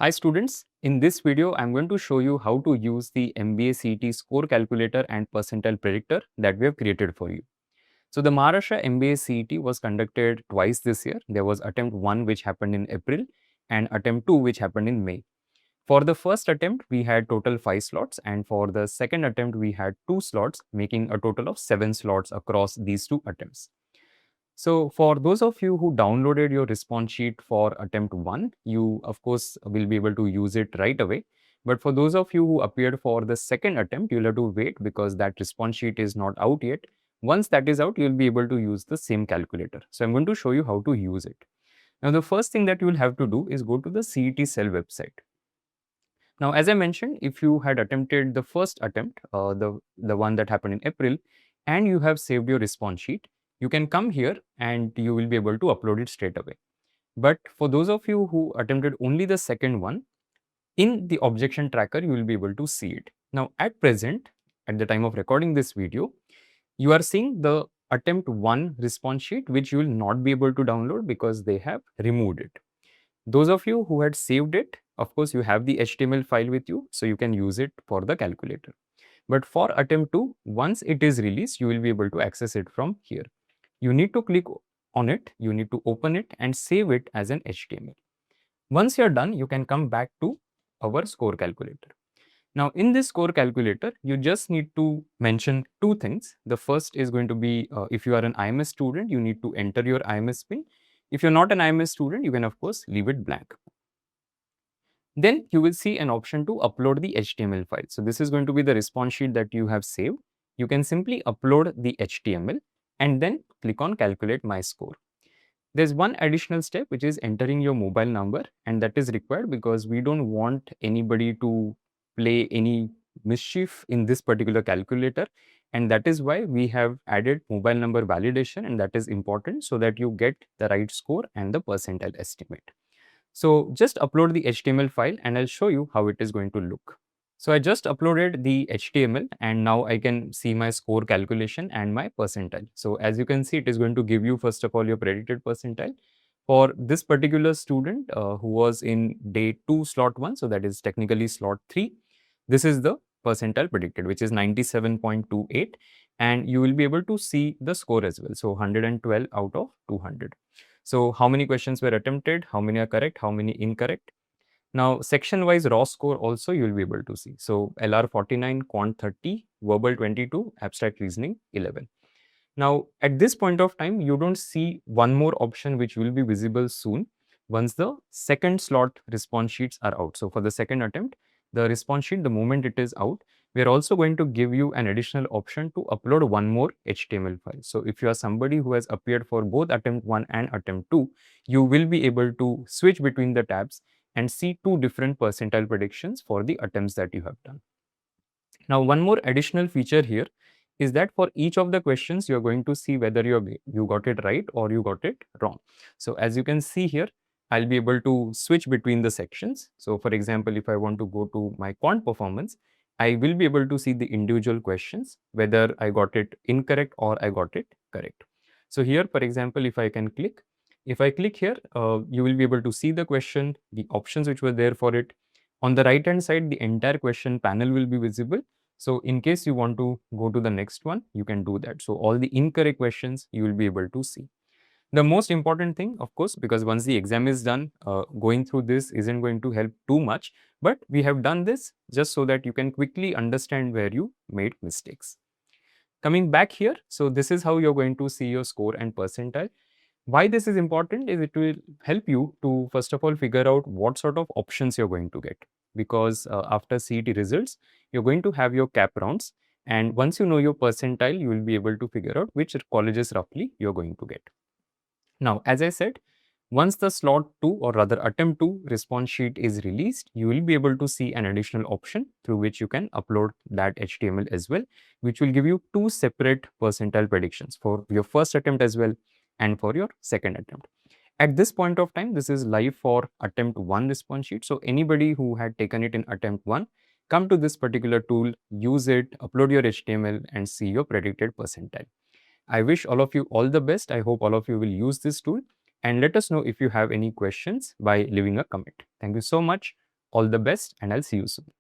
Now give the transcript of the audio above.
Hi students, in this video I'm going to show you how to use the MBA CET score calculator and percentile predictor that we have created for you. So the Maharashtra MBA CET was conducted twice this year. There was attempt 1 which happened in April and attempt 2 which happened in May. For the first attempt we had total 5 slots, and for the second attempt we had 2 slots, making a total of 7 slots across these 2 attempts. So for those of you who downloaded your response sheet for attempt 1, you of course will be able to use it right away. But for those of you who appeared for the second attempt, you'll have to wait because that response sheet is not out yet. Once that is out, you'll be able to use the same calculator. So I'm going to show you how to use it. Now the first thing that you'll have to do is go to the CET Cell website. Now, as I mentioned, if you had attempted the first attempt, the one that happened in April, and you have saved your response sheet, you can come here and you will be able to upload it straight away. But for those of you who attempted only the second one, in the objection tracker, you will be able to see it. Now, at present, at the time of recording this video, you are seeing the attempt 1 response sheet, which you will not be able to download because they have removed it. Those of you who had saved it, of course, you have the HTML file with you, so you can use it for the calculator. But for attempt 2, once it is released, you will be able to access it from here. You need to click on it, you need to open it and save it as an HTML. Once you're done, you can come back to our score calculator. Now, in this score calculator, you just need to mention two things. The first is going to be if you are an IMS student, you need to enter your IMS pin. If you're not an IMS student, you can of course leave it blank. Then you will see an option to upload the HTML file. So this is going to be the response sheet that you have saved. You can simply upload the HTML and then click on calculate my score. There's one additional step, which is entering your mobile number, and that is required because we don't want anybody to play any mischief in this particular calculator, and that is why we have added mobile number validation, and that is important so that you get the right score and the percentile estimate. So just upload the HTML file and I'll show you how it is going to look. So I just uploaded the HTML and now I can see my score calculation and my percentile. So as you can see, it is going to give you first of all your predicted percentile. For this particular student who was in day 2 slot 1, so that is technically slot 3, this is the percentile predicted, which is 97.28, and you will be able to see the score as well. So 112 out of 200. So how many questions were attempted, how many are correct, how many incorrect. Now section wise raw score also you will be able to see. So LR 49, Quant 30, Verbal 22, Abstract Reasoning 11. Now at this point of time you don't see one more option which will be visible soon once the second slot response sheets are out. So for the second attempt, the response sheet, the moment it is out, we are also going to give you an additional option to upload one more HTML file. So if you are somebody who has appeared for both attempt 1 and attempt 2, you will be able to switch between the tabs and see two different percentile predictions for the attempts that you have done. Now, one more additional feature here is that for each of the questions, you're going to see whether you got it right or you got it wrong. So as you can see here, I'll be able to switch between the sections. So for example, if I want to go to my quant performance, I will be able to see the individual questions, whether I got it incorrect or I got it correct. So here, for example, if I click here, you will be able to see the question, the options which were there for it. On the right hand side, the entire question panel will be visible. So in case you want to go to the next one, you can do that. So all the incorrect questions you will be able to see. The most important thing, of course, because once the exam is done, going through this isn't going to help too much, but we have done this just so that you can quickly understand where you made mistakes. Coming back here, so this is how you're going to see your score and percentile. Why this is important is it will help you to first of all figure out what sort of options you're going to get, because after CET results you're going to have your cap rounds, and once you know your percentile you will be able to figure out which colleges roughly you're going to get. Now as I said, once the slot 2 or rather attempt 2 response sheet is released, you will be able to see an additional option through which you can upload that HTML as well, which will give you two separate percentile predictions for your first attempt as well and for your second attempt. At this point of time, this is live for attempt 1 response sheet. So anybody who had taken it in attempt 1, come to this particular tool, use it, upload your HTML and see your predicted percentile. I wish all of you all the best. I hope all of you will use this tool, and let us know if you have any questions by leaving a comment. Thank you so much. All the best, and I'll see you soon.